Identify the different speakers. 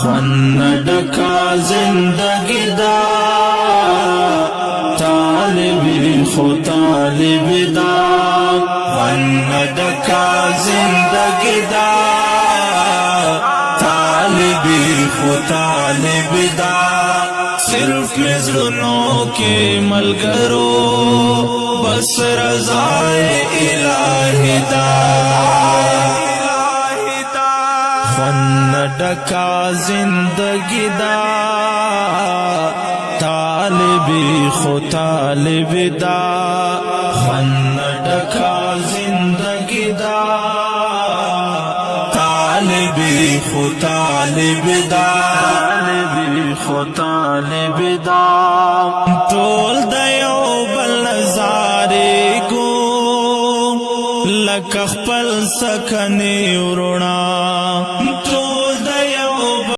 Speaker 1: خوند ډکا زندگی دا طالبی خو طالبی دا خوند ډکا زندگی دا طالبی خو طالبی دا صرف مزرنوں کے ملگرو بس رضائے الہی دا خوند ڈکا زندگی دا طالبی خو طالبی دا خوند ڈکا زندگی دا طالبی خو طالبی دا خو طالب دا ټول د یو بل نظارې کو لکه خپل سکنې وروڼه